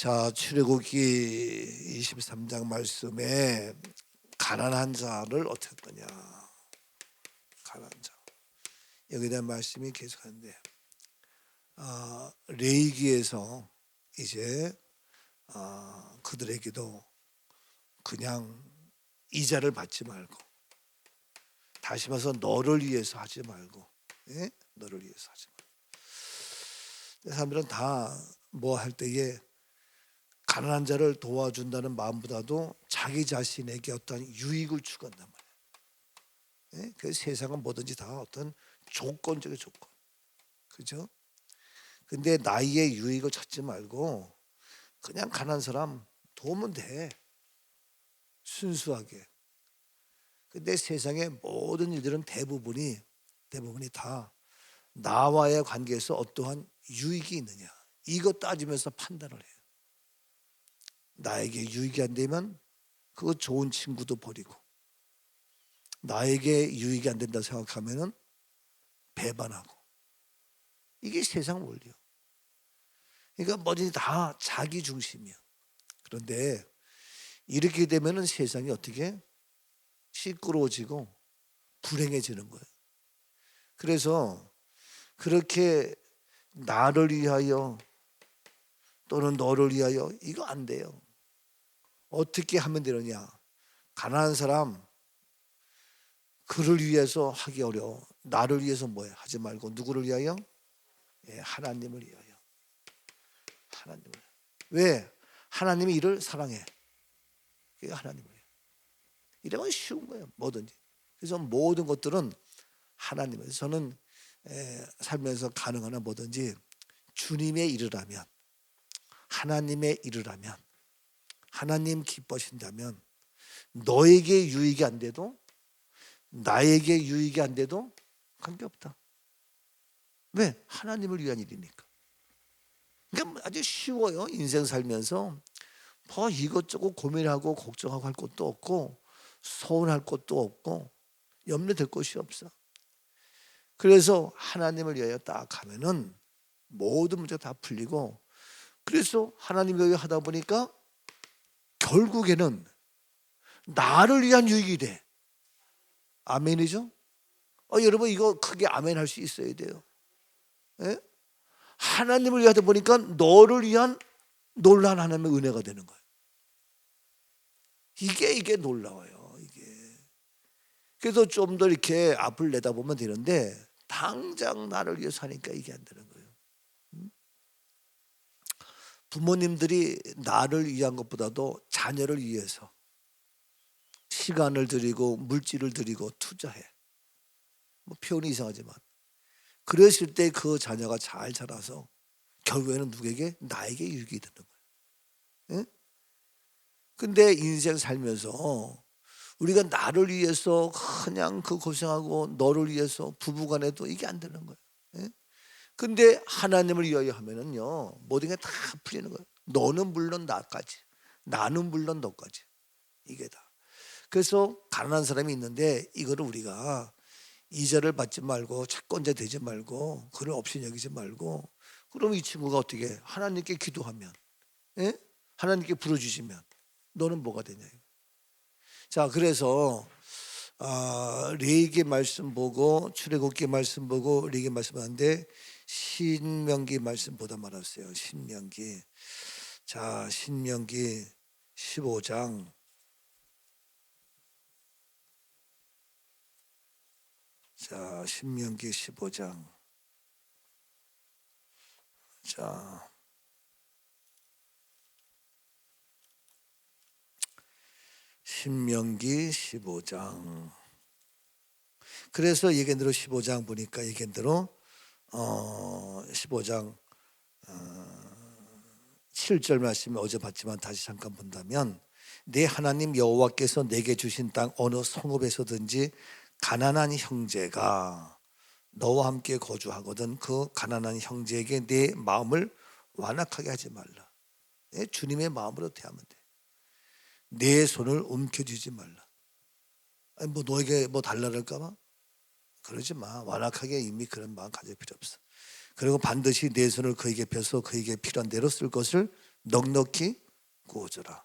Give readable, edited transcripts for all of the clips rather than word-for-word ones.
자, 출애굽기 23장 말씀에 가난한 자를 어떻게 할 거냐. 가난한 자. 여기에 대한 말씀이 계속하는데 레위기에서 이제 그들에게도 그냥 이자를 받지 말고, 다시 말해서 너를 위해서 하지 말고, 예? 너를 위해서 하지 말고. 사람들은 다 뭐 할 때에 가난한 자를 도와준다는 마음보다도 자기 자신에게 어떤 유익을 추구한단 말이에요. 예? 그 세상은 뭐든지 다 어떤 조건적인 조건, 그죠? 근데 나의 유익을 찾지 말고 그냥 가난한 사람 도우면 돼, 순수하게. 근데 세상의 모든 일들은 대부분이 다 나와의 관계에서 어떠한 유익이 있느냐, 이거 따지면서 판단을 해요. 나에게 유익이 안 되면 그거 좋은 친구도 버리고, 나에게 유익이 안 된다 생각하면은 배반하고. 이게 세상 원리요. 그러니까 뭐든지 다 자기 중심이야. 그런데 이렇게 되면은 세상이 어떻게 시끄러워지고 불행해지는 거예요. 그래서 그렇게 나를 위하여 또는 너를 위하여, 이거 안 돼요. 어떻게 하면 되느냐? 가난한 사람 그를 위해서 하기 어려워. 나를 위해서 뭐해? 하지 말고 누구를 위하여? 예, 하나님을 위하여. 하나님을. 왜? 하나님이 이를 사랑해. 그게 하나님을 위해. 이러면 쉬운 거예요, 뭐든지. 그래서 모든 것들은 하나님을. 저는 살면서 가능한 한 뭐든지 주님의 일을 하면, 하나님의 일을 하면, 하나님 기뻐하신다면 너에게 유익이 안 돼도, 나에게 유익이 안 돼도 관계없다. 왜? 하나님을 위한 일이니까. 그러니까 아주 쉬워요. 인생 살면서 뭐 이것저것 고민하고 걱정하고 할 것도 없고, 서운할 것도 없고, 염려될 것이 없어. 그래서 하나님을 위하여 딱 하면은 모든 문제가 다 풀리고, 그래서 하나님을 위하여 하다 보니까 결국에는 나를 위한 유익이 돼. 아멘이죠? 여러분 이거 크게 아멘 할 수 있어야 돼요. 예? 하나님을 위하다 보니까 너를 위한 놀라운 하나님의 은혜가 되는 거예요. 이게 놀라워요. 이게. 그래서 좀 더 이렇게 앞을 내다보면 되는데 당장 나를 위해서 하니까 이게 안 되는 거예요. 부모님들이 나를 위한 것보다도 자녀를 위해서 시간을 들이고 물질을 들이고 투자해. 뭐 표현이 이상하지만 그랬을 때 그 자녀가 잘 자라서 결국에는 누구에게? 나에게 유익이 되는 거예요. 예? 근데 인생 살면서 우리가 나를 위해서 그냥 그 고생하고 너를 위해서 부부간에도 이게 안 되는 거예요. 예? 근데 하나님을 위하여 하면은요, 모든 게 다 풀리는 거예요. 너는 물론 나까지, 나는 물론 너까지. 이게 다. 그래서 가난한 사람이 있는데 이거를 우리가 이자를 받지 말고 채권자 되지 말고 그를 없이 여기지 말고, 그럼 이 친구가 어떻게 하나님께 기도하면, 예? 하나님께 부르주시면 너는 뭐가 되냐. 자, 그래서 레위기 말씀 보고 출애굽기 말씀 보고 레위기 말씀 하는데 신명기 말씀보다 말았어요. 신명기. 자, 신명기 15장. 자, 신명기 15장. 자, 신명기 15장. 그래서 예견대로 15장 보니까 예견대로 15장 7절 말씀을 어제 봤지만 다시 잠깐 본다면, 내 하나님 여호와께서 내게 주신 땅 어느 성읍에서든지 가난한 형제가 너와 함께 거주하거든 그 가난한 형제에게 내 마음을 완악하게 하지 말라. 주님의 마음으로 대하면 돼. 내 손을 움켜쥐지 말라. 아니 뭐 너에게 뭐 달라 그럴까 봐 그러지 마. 완악하게 이미 그런 마음 가질 필요 없어. 그리고 반드시 내 손을 그에게 펴서 그에게 필요한 대로 쓸 것을 넉넉히 구워줘라.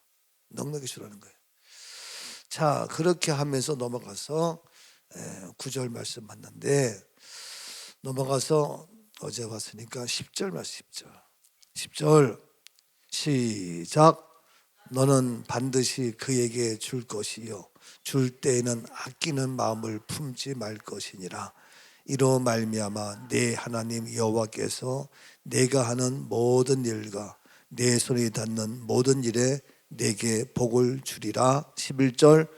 넉넉히 주라는 거예요. 자, 그렇게 하면서 넘어가서 9절 말씀 만났는데, 넘어가서 어제 봤으니까 10절 말씀. 10절 시작. 너는 반드시 그에게 줄 것이요 줄 때에는 아끼는 마음을 품지 말 것이니라. 이로 말미암아 내 하나님 여호와께서 내가 하는 모든 일과 내 손이 닿는 모든 일에 내게 복을 주리라. 11절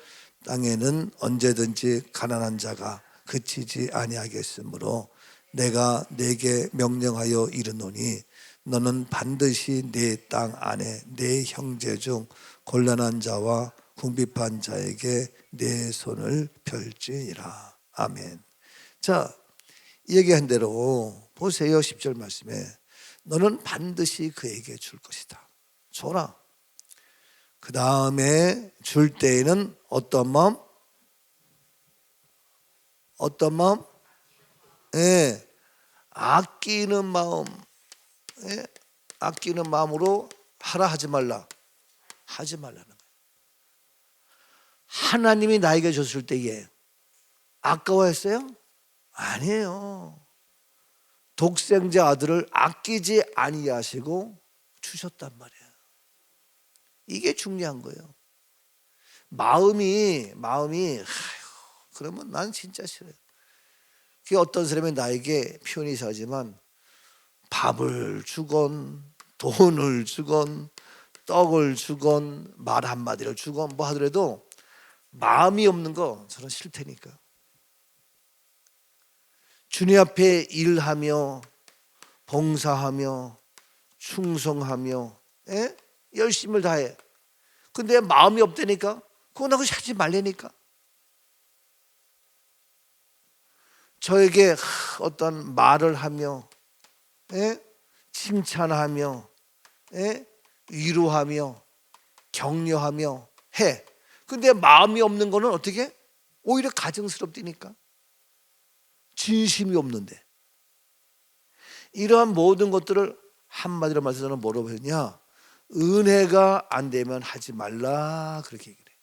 땅에는 언제든지 가난한 자가 그치지 아니하겠으므로 내가 내게 명령하여 이르노니 너는 반드시 내 땅 안에 내 형제 중 곤란한 자와 궁핍한 자에게 내 손을 펼지니라. 아멘. 자, 얘기한 대로 보세요. 10절 말씀에 너는 반드시 그에게 줄 것이다. 줘라. 그 다음에 줄 때에는 어떤 마음? 어떤 마음? 예, 아끼는 마음. 예, 아끼는 마음으로 하라 하지 말라. 하지 말라는 거예요. 하나님이 나에게 줬을 때에 아까워했어요? 아니에요. 독생자 아들을 아끼지 아니하시고 주셨단 말이에요. 이게 중요한 거예요. 마음이 그러면 난 진짜 싫어요. 그게 어떤 사람이 나에게 표현이 이상하지만 밥을 주건 돈을 주건 떡을 주건 말 한마디를 주건 뭐 하더라도 마음이 없는 거 저는 싫다니까. 주님 앞에 일하며 봉사하며 충성하며 열심을 다해. 근데 마음이 없다니까. 그건 하고 하지 말라니까. 저에게 어떤 말을 하며 칭찬하며 위로하며 격려하며 해. 근데 마음이 없는 거는 어떻게? 오히려 가증스럽다니까. 진심이 없는데. 이러한 모든 것들을 한마디로 말해서 저는 뭐라고 했냐? 은혜가 안 되면 하지 말라, 그렇게 얘기를 해.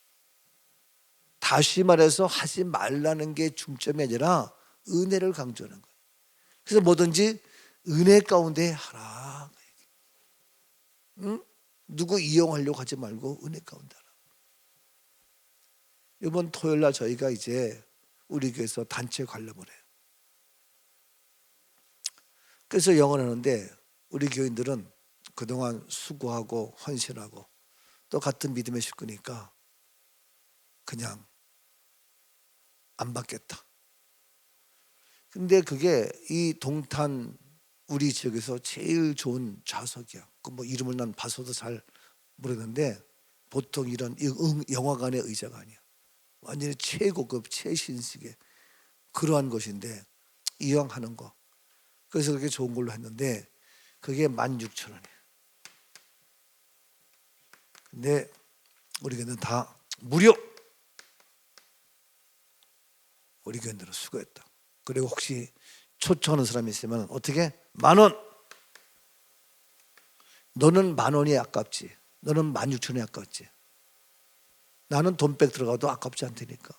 다시 말해서 하지 말라는 게 중점이 아니라 은혜를 강조하는 거예요. 그래서 뭐든지 은혜 가운데 하라. 응? 누구 이용하려고 하지 말고 은혜 가운데 하라. 이번 토요일 날 저희가 이제 우리 교회에서 단체 관람을 해요. 그래서 영원하는데 우리 교인들은 그동안 수고하고 헌신하고 또 같은 믿음의 식구니까 그냥 안 받겠다. 근데 그게 이 동탄 우리 지역에서 제일 좋은 좌석이야. 그 뭐 이름을 난 봐서도 잘 모르는데 보통 이런 영화관의 의자가 아니야. 완전히 최고급 최신식의 그러한 것인데 이왕 하는 거. 그래서 그렇게 좋은 걸로 했는데 그게 16,000원이에요. 근데 우리 교회는 다 무료. 우리 교인들은 수고했다. 그리고 혹시 초청하는 사람이 있으면 어떻게? 10,000원. 너는 10,000원이 아깝지. 너는 16,000원이 아깝지. 나는 돈백 들어가도 아깝지 않다니까.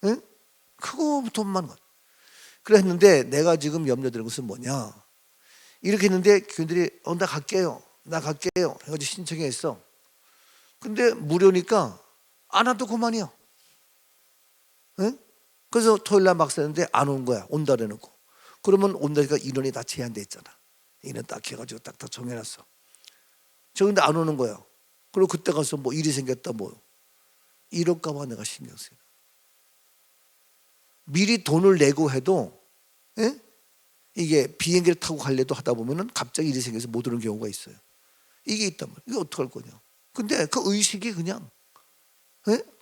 응? 그거 돈만 원. 그래 했는데 내가 지금 염려되는 것은 뭐냐? 이렇게 했는데 교인들이 나 갈게요. 나 갈게요. 해가지고 신청했어. 근데 무료니까 안 와도 그만이야. 응? 그래서 토요일 날 막 썼는데 안 온 거야. 온다 그래놓고. 그러면 온다니까 인원이 다 제한돼 있잖아. 인원 딱 해가지고 딱 정해놨어. 저 근데 안 오는 거야. 그리고 그때 가서 뭐 일이 생겼다 뭐 이럴까 봐 내가 신경 쓰여. 미리 돈을 내고 해도 이게 비행기를 타고 가려도 하다 보면은 갑자기 일이 생겨서 못 오는 경우가 있어요. 이게 있단 말이야. 이거 어떡할 거냐. 근데 그 의식이 그냥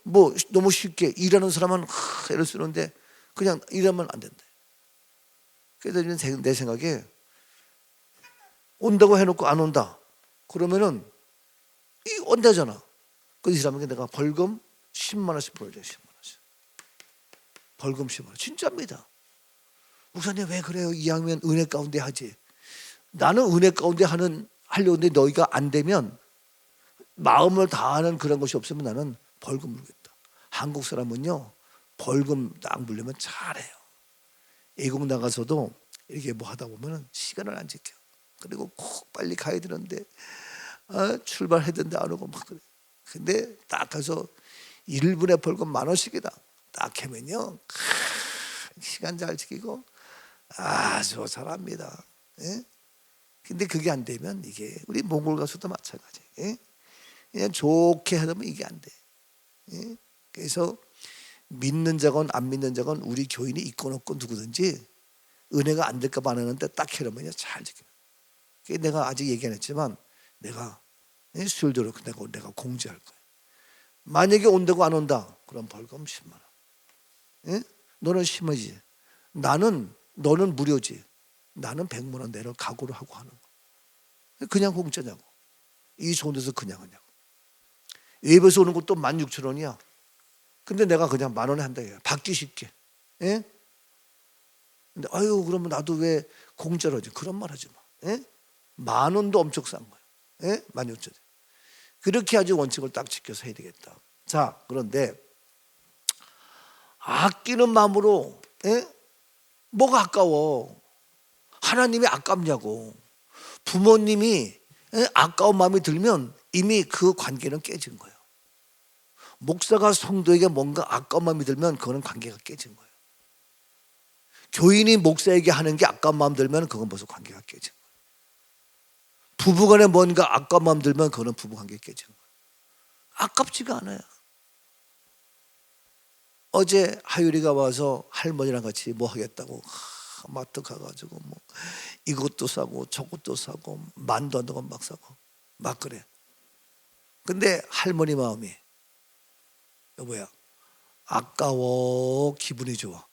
뭐 너무 쉽게 일하는 사람은 애를 쓰는데 그냥 일하면 안 된다. 그래서 내 생각에 온다고 해놓고 안 온다. 그러면은 이 온다잖아. 그 사람에게 내가 벌금 10만 원씩 벌어줘. 10만 원씩. 벌금 10만 원. 진짜입니다. 목사님 왜 그래요? 이왕이면 은혜 가운데 하지. 나는 은혜 가운데 하는 하려고 하는데 너희가 안 되면 마음을 다하는 그런 것이 없으면 나는 벌금 물겠다. 한국 사람은요 벌금 딱 물리면 잘해요. 외국 나가서도 이렇게 뭐 하다 보면 시간을 안 지켜. 그리고 꼭 빨리 가야 되는데 출발해야 되는데 안 오고 막 그래. 근데 딱 가서 1분에 벌금 10,000원씩이다. 딱 하면요 시간 잘 지키고 아주 잘합니다. 예? 근데 그게 안 되면 이게 우리 몽골 가서도 마찬가지. 예? 그냥 좋게 하려면 이게 안 돼. 예? 그래서 믿는 자건 안 믿는 자건 우리 교인이 있건 없건 누구든지 은혜가 안 될까 봐 안 하는데 딱 해놓으면 잘 지켜. 내가 아직 얘기 안 했지만 내가 수요일대로 내가 공지할 거야. 만약에 온다고 안 온다 그럼 벌금 10만 원. 예? 너는 심하지. 너는 무료지. 나는 100만 원 내를 각오를 하고 하는 거야. 그냥 공짜냐고. 이 좋은 데서 그냥 하냐고. 외부에서 오는 것도 16,000원이야. 근데 내가 그냥 10,000원에 한다 해요. 받기 쉽게. 예? 근데 아유 그러면 나도 왜 공짜로 하지? 그런 말 하지 마. 예? 10,000원도 엄청 싼 거야. 예? 16,000원. 그렇게 아주 원칙을 딱 지켜서 해야 되겠다. 자, 그런데 아끼는 마음으로 뭐가 아까워? 하나님이 아깝냐고. 부모님이 아까운 마음이 들면 이미 그 관계는 깨진 거예요. 목사가 성도에게 뭔가 아까운 마음이 들면 그거는 관계가 깨진 거예요. 교인이 목사에게 하는 게 아까운 마음 들면 그건 벌써 관계가 깨진 거예요. 부부간에 뭔가 아까운 마음 들면 그거는 부부관계 깨진 거예요. 아깝지가 않아요. 어제 하율이가 와서 할머니랑 같이 뭐 하겠다고 마트 가가지고 뭐 이것도 사고 저것도 사고 만두 한다고 막 사고 막 그래. 근데 할머니 마음이 여보야 아까워 기분이 좋아.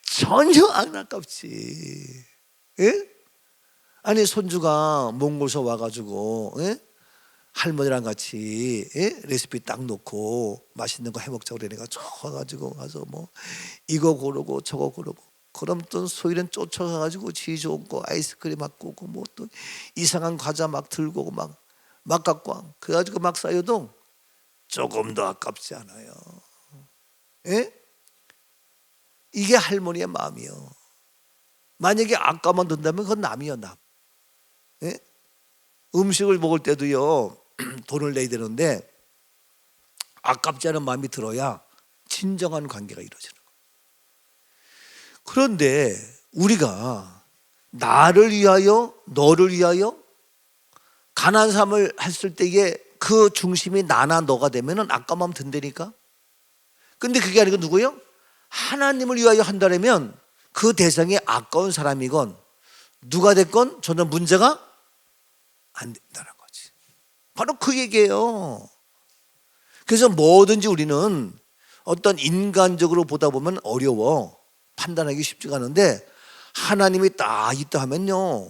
전혀 안 아깝지. 예? 아니 손주가 몽골서 와가지고 할머니랑 같이 레시피 딱 놓고 맛있는 거 해먹자고 그래. 내가 쳐가지고 가서 뭐 이거 고르고 저거 고르고 그럼 또 소희는 쫓아가가지고 지 좋은 거 아이스크림 막 구고 뭐 또 이상한 과자 막 들고 오고 막 갖고 와. 그래가지고 막 쌓여도 조금 더 아깝지 않아요. 예? 이게 할머니의 마음이요. 만약에 아까만 든다면 그건 남이요 남. 예? 음식을 먹을 때도요 돈을 내야 되는데 아깝지 않은 마음이 들어야 진정한 관계가 이루어지는 거예요. 그런데 우리가 나를 위하여 너를 위하여 가난한 삶을 했을 때에 그 중심이 나나 너가 되면 아까운 마음 든다니까. 근데 그게 아니고 누구요? 하나님을 위하여 한다면 그 대상이 아까운 사람이건 누가 됐건 저는 문제가 안 된다는 거지. 바로 그 얘기예요. 그래서 뭐든지 우리는 어떤 인간적으로 보다 보면 어려워. 판단하기 쉽지가 않은데 하나님이 딱 있다 하면요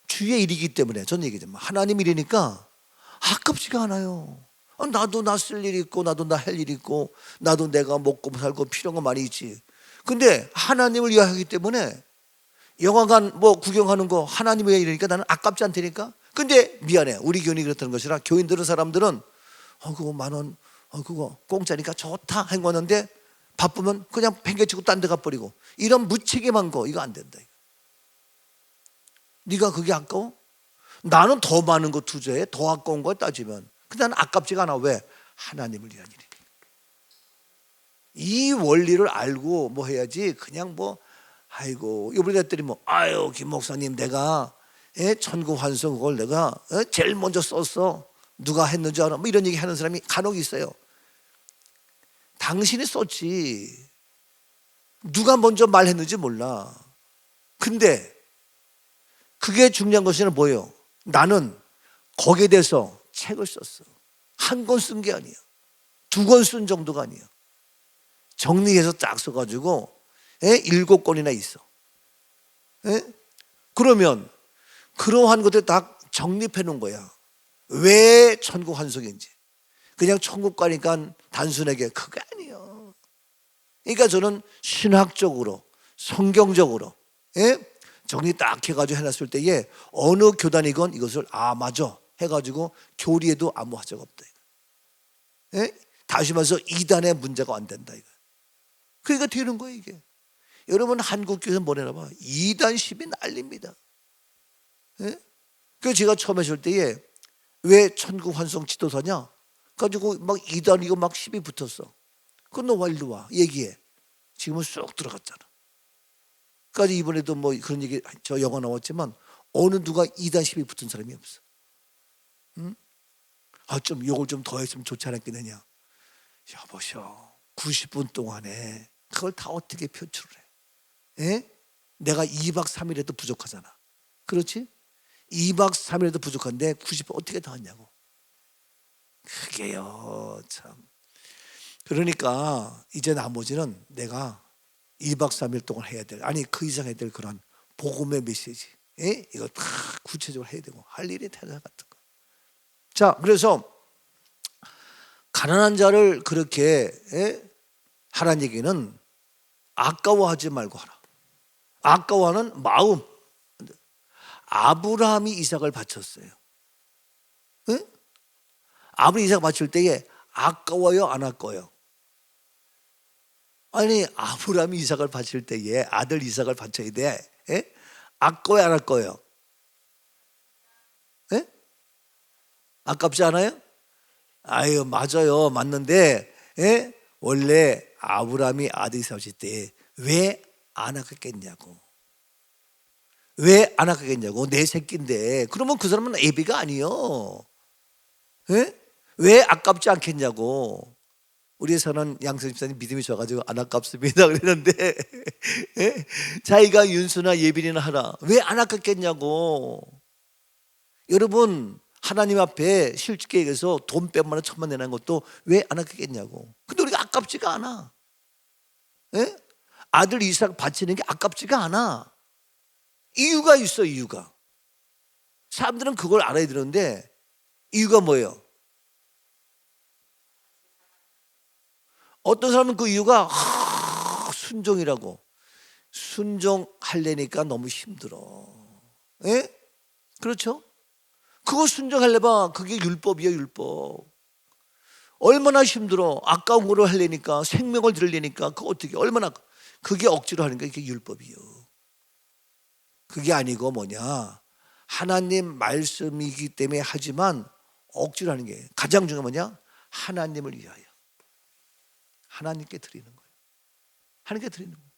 주의 일이기 때문에 저는 얘기하지만 하나님 일이니까 아깝지가 않아요. 나도 나 쓸 일 있고 나도 나 할 일 있고 나도 내가 먹고 살고 필요한 거 많이 있지. 근데 하나님을 위하여 하기 때문에 영화관 뭐 구경하는 거 하나님을 위하여 이러니까 나는 아깝지 않다니까. 근데 미안해 우리 교인이 그렇다는 것이라 교인들은 사람들은 그거 10,000원 그거 공짜니까 좋다 한 거는데 바쁘면 그냥 팽개치고 딴 데 가버리고 이런 무책임한 거 이거 안 된다. 네가 그게 아까워? 나는 더 많은 거 투자해. 더 아까운 거 따지면. 근데 나는 아깝지가 않아. 왜? 하나님을 위한 일이니까. 이 원리를 알고 뭐 해야지 그냥 뭐 아이고 이번에 했더니 뭐 아유 김 목사님 내가 천국 환송 그걸 내가 제일 먼저 썼어. 누가 했는지 알아? 뭐 이런 얘기 하는 사람이 간혹 있어요. 당신이 썼지. 누가 먼저 말했는지 몰라. 근데 그게 중요한 것은 뭐예요? 나는 거기에 대해서 책을 썼어. 한 권 쓴 게 아니야. 2권 쓴 정도가 아니야. 정리해서 딱 써가지고 7권이나 있어. 그러면 그러한 것들 다 정립해 놓은 거야. 왜 천국 환속인지. 그냥 천국 가니까 단순하게 그게 아니에요. 그러니까 저는 신학적으로 성경적으로, 예? 정리 딱 해가지고 해놨을 때에 어느 교단이건 이것을 맞아 해가지고 교리에도 아무 하자가 없다. 예? 다시 말해서 이단의 문제가 안 된다 이거. 그러니까 되는 거예요 이게. 여러분 한국교회에서 뭐래나 봐. 이단 시비 난립니다. 예? 그래서 제가 처음 했을 때에 왜 천국 환송 지도사냐 가지고 막 이단이고 막 시비 붙었어. 그건 너 일로 와 얘기해. 지금은 쑥 들어갔잖아. 까지 이번에도 뭐 그런 얘기 저 영화 나왔지만 어느 누가 이단 시비 붙은 사람이 없어. 응? 좀 요걸 좀 더 했으면 좋지 않았겠느냐. 여보셔 90분 동안에 그걸 다 어떻게 표출을 해? 예? 내가 2박 3일에도 부족하잖아. 그렇지? 2박 3일에도 부족한데 90분 어떻게 다 했냐고. 그게요 참. 그러니까 이제 나머지는 내가 2박 3일 동안 해야 될, 아니 그 이상 해야 될 그런 복음의 메시지, 예? 이거 다 구체적으로 해야 되고 할 일이 대단한 같은 거. 자, 그래서 가난한 자를 그렇게 하라는 얘기는 아까워하지 말고 하라. 아까워하는 마음. 아브라함이 이삭을 바쳤어요. 예? 아브라함이 이삭 바칠 때에 아까워요 안 아까워요? 아니 아브라함이 이삭을 바칠 때에 아들 이삭을 바쳐야 돼. 예? 아까워요 안 아까워요? 예? 아깝지 않아요? 아유 맞아요 맞는데, 예? 원래 아브라함이 아들 이삭을 바칠 때 왜 안 아깝겠냐고. 왜 안 아깝겠냐고. 내 새끼인데. 그러면 그 사람은 애비가 아니요. 예? 왜 아깝지 않겠냐고. 우리 사는 양성 집사님 믿음이 좋아가지고 안 아깝습니다 그랬는데 예? 자기가 윤수나 예빈이나 하라. 왜 안 아깝겠냐고. 여러분 하나님 앞에 실직에 의해서 돈 100만 원 1000만 내는 것도 왜 안 아깝겠냐고. 근데 우리가 아깝지가 않아. 예? 아들 이삭 바치는 게 아깝지가 않아. 이유가 있어. 이유가 사람들은 그걸 알아야 되는데 이유가 뭐예요? 어떤 사람은 그 이유가 순종이라고. 순종하려니까 너무 힘들어. 예? 그렇죠? 그거 순종하려면 그게 율법이에요. 율법. 얼마나 힘들어. 아까운 거를 하려니까 생명을 드리려니까 그거 어떻게 얼마나 그게 억지로 하는 게 이게 율법이에요. 그게 아니고 뭐냐 하나님 말씀이기 때문에 하지만 억지로 하는 게 가장 중요한 뭐냐 하나님을 위하여 하나님께 드리는 거예요. 하나님께 드리는 거예요.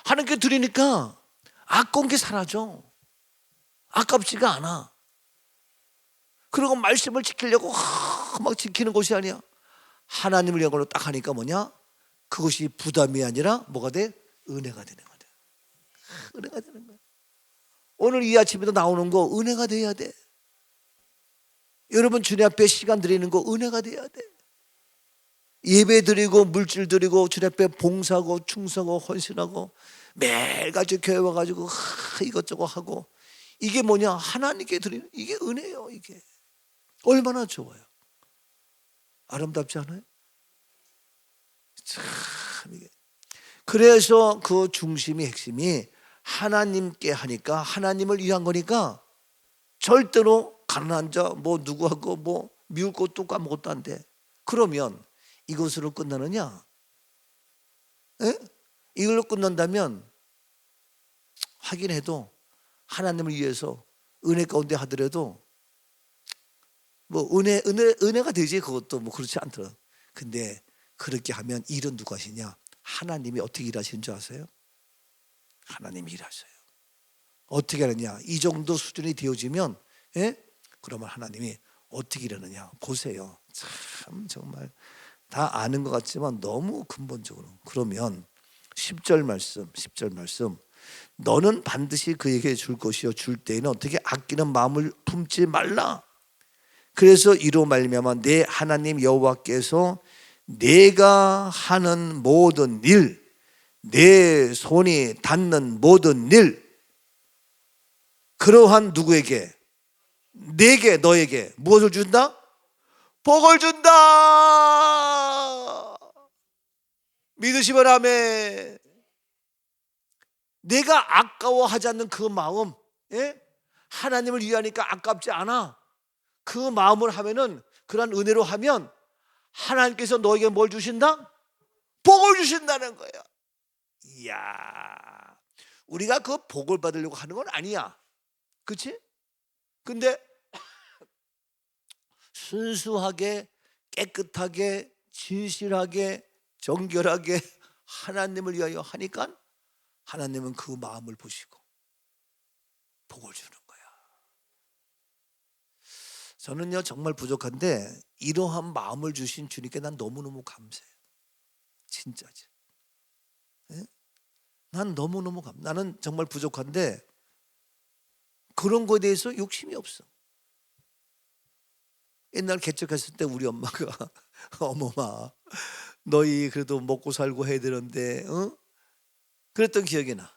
하나님께 드리니까 아까운 게 사라져. 아깝지가 않아. 그리고 말씀을 지키려고 막 지키는 것이 아니야. 하나님을 위한 걸로 딱 하니까 뭐냐 그것이 부담이 아니라 뭐가 돼? 은혜가 되는 거야. 은혜가 되는 거야. 오늘 이 아침에도 나오는 거 은혜가 돼야 돼. 여러분 주님 앞에 시간 드리는 거 은혜가 돼야 돼. 예배 드리고 물질 드리고 주님 앞에 봉사하고 충성하고 헌신하고 매일같이 교회 와가지고 이것저것 하고 이게 뭐냐 하나님께 드리는 이게 은혜예요. 이게 얼마나 좋아요. 아름답지 않아요? 참 이게 그래서 그 중심이 핵심이 하나님께 하니까 하나님을 위한 거니까 절대로 가난한 자 뭐 누구하고 뭐 미울 것도 없고 아무것도 안 돼. 그러면 이것으로 끝나느냐? 에? 이걸로 끝난다면 하긴 해도 하나님을 위해서 은혜 가운데 하더라도 뭐 은혜가 되지. 그것도 뭐 그렇지 않더라. 근데 그렇게 하면 일은 누가 하시냐? 하나님이 어떻게 일하시는 줄 아세요? 하나님이 일하셔요. 어떻게 하느냐? 이 정도 수준이 되어지면 그러면 하나님이 어떻게 일하느냐 보세요. 참 정말 다 아는 것 같지만 너무 근본적으로. 그러면 10절 말씀 너는 반드시 그에게 줄 것이요 줄 때에는 어떻게 아끼는 마음을 품지 말라. 그래서 이로 말미암아 내 하나님 여호와께서 내가 하는 모든 일, 내 손이 닿는 모든 일, 그러한 누구에게? 내게 너에게 무엇을 준다? 복을 준다. 믿으시면 아멘. 내가 아까워하지 않는 그 마음, 예? 하나님을 위하니까 아깝지 않아. 그 마음을 하면은, 그런 은혜로 하면 하나님께서 너에게 뭘 주신다? 복을 주신다는 거야. 이야, 우리가 그 복을 받으려고 하는 건 아니야. 그렇지? 근데 순수하게, 깨끗하게, 진실하게, 정결하게 하나님을 위하여 하니까 하나님은 그 마음을 보시고 복을 주는 거야. 저는요 정말 부족한데 이러한 마음을 주신 주님께 난 너무너무 감사해요. 진짜지. 예? 난 너무너무 나는 정말 부족한데 그런 거에 대해서 욕심이 없어. 옛날 개척했을 때 우리 엄마가 어머마 너희 그래도 먹고 살고 해야 되는데 그랬던 기억이 나.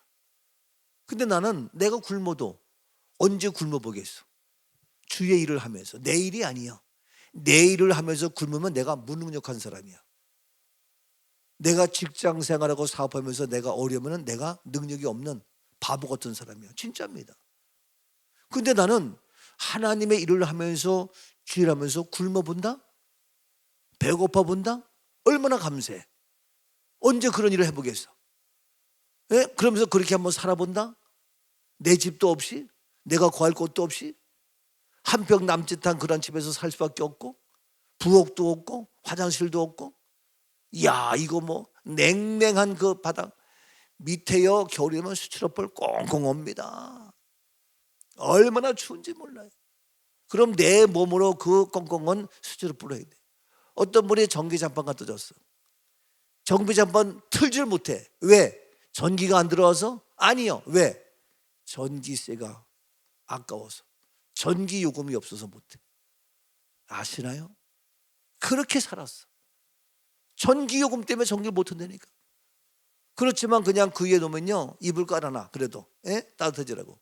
근데 나는 내가 굶어도 언제 굶어보겠어. 주의 일을 하면서. 내 일이 아니야. 내 일을 하면서 굶으면 내가 무능력한 사람이야. 내가 직장 생활하고 사업하면서 내가 어려우면 내가 능력이 없는 바보 같은 사람이야. 진짜입니다. 근데 나는 하나님의 일을 하면서 주일 하면서 굶어본다? 배고파 본다? 얼마나 감사해. 언제 그런 일을 해보겠어. 예? 그러면서 그렇게 한번 살아본다? 내 집도 없이, 내가 구할 곳도 없이, 한 평 남짓한 그런 집에서 살 수밖에 없고, 부엌도 없고, 화장실도 없고, 이야 이거 뭐 냉랭한 그 바닥 밑에요. 겨울이면 수치로벌 꽁꽁 옵니다. 얼마나 추운지 몰라요. 그럼 내 몸으로 그 꽁꽁은 수치로벌 해야 돼. 어떤 분이 전기장판 갖다 줬어. 전기장판 틀질 못해. 왜? 전기가 안 들어와서? 아니요. 왜? 전기세가 아까워서. 전기요금이 없어서 못해. 아시나요? 그렇게 살았어. 전기요금 때문에 전기를 못 한다니까. 그렇지만 그냥 그 위에 놓으면요 이불 깔아놔. 그래도 따뜻해지라고.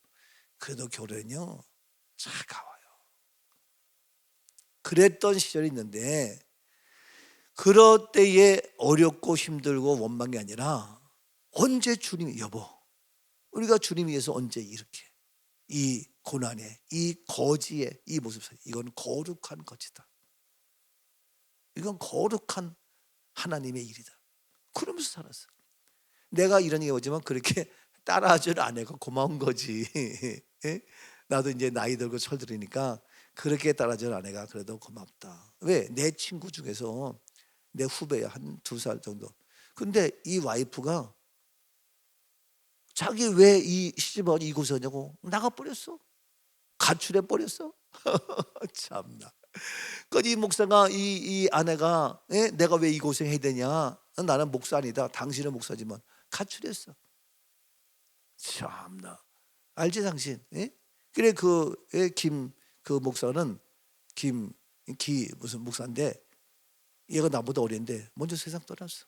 그래도 겨울에는요 차가워요. 그랬던 시절이 있는데 그럴 때에 어렵고 힘들고 원망이 아니라 언제 주님이 여보 우리가 주님 위해서 언제 이렇게 이 고난에 이 거지의 이 모습 사이 이건 거룩한 거지다. 이건 거룩한 하나님의 일이다. 그러면서 살았어. 내가 이런 얘기 오지만 그렇게 따라하줄 아내가 고마운 거지. 나도 이제 나이 들고 철들으니까 그렇게 따라줄 아내가 그래도 고맙다. 왜? 내 친구 중에서 내 후배야 한 2살 정도. 근데 이 와이프가 자기 왜 이 시집와 이곳에 오냐고 나가버렸어. 가출해 버렸어. 참나. 그 이 목사가 이 아내가 내가 왜 이 고생 해야 되냐? 나는 목사 아니다. 당신은 목사지만 가출했어. 참나. 알지 당신? 그래 김 그 목사는 김기 무슨 목사인데 얘가 나보다 어린데 먼저 세상 떠났어.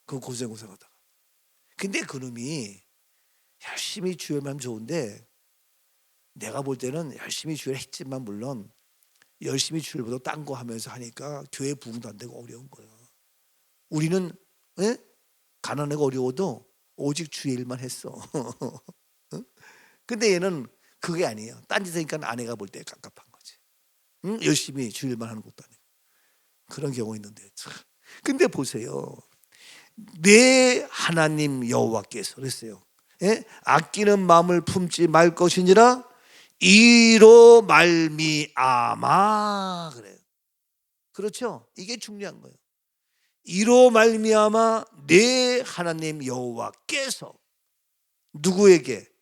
그 고생하다가. 근데 그놈이 열심히 주일만 좋은데 내가 볼 때는 열심히 주일 했지만 물론 열심히 주일보다 딴 거 하면서 하니까 교회 부흥도 안 되고 어려운 거야. 우리는 가난하고 어려워도 오직 주의 일만 했어. 근데 얘는 그게 아니에요. 딴짓 하니까 아내가 볼 때 깝깝한 거지. 열심히 주의 일만 하는 것도 아니고. 그런 경우 있는데 참. 근데 보세요. 내 하나님 여호와께서 그랬어요. 아끼는 마음을 품지 말 것이니라 이로 말미암아 그래요. 그렇죠? 이게 중요한 거예요. 이로 말미암아 내 하나님 여호와께서 누구에게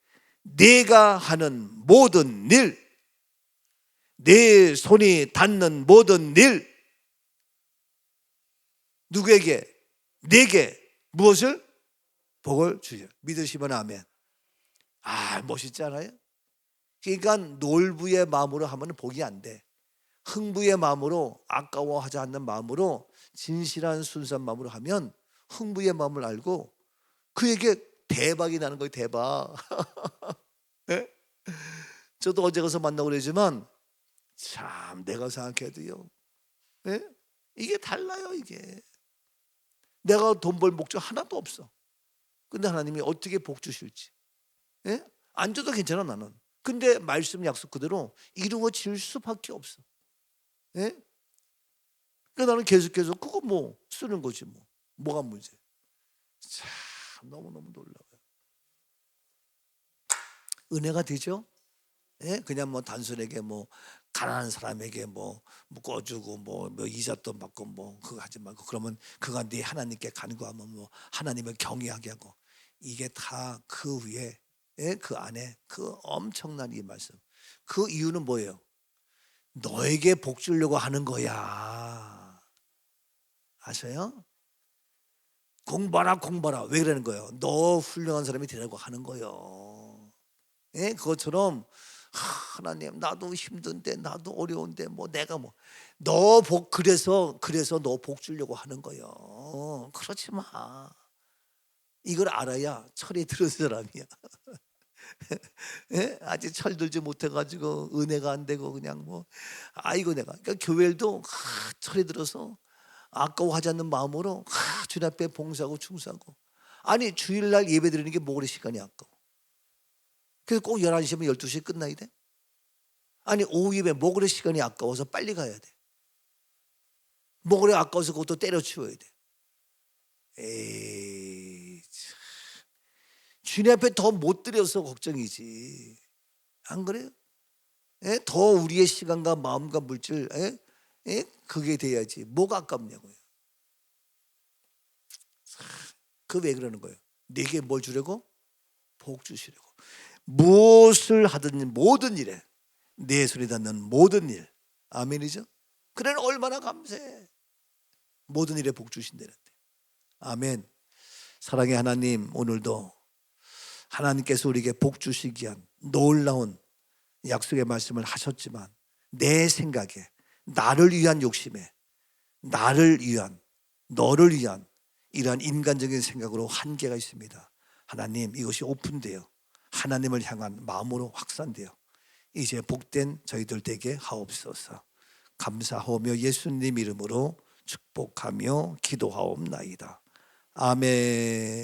내가 하는 모든 일, 내 손이 닿는 모든 일, 누구에게? 내게 무엇을? 복을 주셔. 믿으시면 아멘. 멋있지 않아요? 그러니까 놀부의 마음으로 하면 복이 안 돼. 흥부의 마음으로 아까워하지 않는 마음으로 진실한 순수한 마음으로 하면 흥부의 마음을 알고 그에게 대박이 나는 거예요. 대박. 네? 저도 어제 가서 만나고 그러지만 참 내가 생각해도요. 네? 이게 달라요. 이게 내가 돈 벌 목적 하나도 없어. 근데 하나님이 어떻게 복 주실지. 예? 안 줘도 괜찮아 나는. 근데 말씀 약속 그대로 이루어질 수밖에 없어. 예? 그러니까 나는 계속해서 그거 뭐 쓰는 거지 뭐. 뭐가 문제? 참 너무너무 놀라워요. 은혜가 되죠? 예? 그냥 뭐 단순하게 뭐 가난한 사람에게 뭐 묶어주고 뭐 이삿돈 받고 뭐 그거 하지 말고 그러면 그가 네 하나님께 간구하면 뭐 하나님을 경외하게 하고 이게 다 그 위에 예? 그 안에 그 엄청난 이 말씀. 그 이유는 뭐예요? 너에게 복 주려고 하는 거야. 아셔요? 공부하라 공부하라 왜 그러는 거예요? 너 훌륭한 사람이 되라고 하는 거예요. 예? 그것처럼 하나님 나도 힘든데 나도 어려운데 뭐 내가 뭐 너 복 그래서 너 복 주려고 하는 거예요. 그렇지 마. 이걸 알아야 철이 들은 사람이야. 예? 아직 철들지 못해가지고 은혜가 안 되고 그냥 뭐 아이고 내가 그러니까 교회도 철이 들어서 아까워하지 않는 마음으로 주님 앞에 봉사하고 충성하고 아니 주일날 예배 드리는 게 뭐 그리 시간이 아까워. 그래서 꼭 11시면 12시에 끝나야 돼? 아니 오후 예배 뭐 그리 시간이 아까워서 빨리 가야 돼? 뭐 그래 아까워서 그것도 때려치워야 돼? 에이 참. 주님 앞에 더 못 드려서 걱정이지 안 그래요? 예? 더 우리의 시간과 마음과 물질 예? 예? 그게 돼야지 뭐가 아깝냐고요. 그 왜 그러는 거예요? 내게 뭘 주려고? 복 주시려고. 무엇을 하든 모든 일에 내 소리 닿는 모든 일 아멘이죠? 그래 얼마나 감사해. 모든 일에 복 주신다는데 아멘. 사랑의 하나님 오늘도 하나님께서 우리에게 복 주시기 위한 놀라운 약속의 말씀을 하셨지만 내 생각에 나를 위한 욕심에 나를 위한 너를 위한 이러한 인간적인 생각으로 한계가 있습니다. 하나님 이것이 오픈되어 하나님을 향한 마음으로 확산되어 이제 복된 저희들 되게 하옵소서. 감사하며 예수님 이름으로 축복하며 기도하옵나이다. 아멘.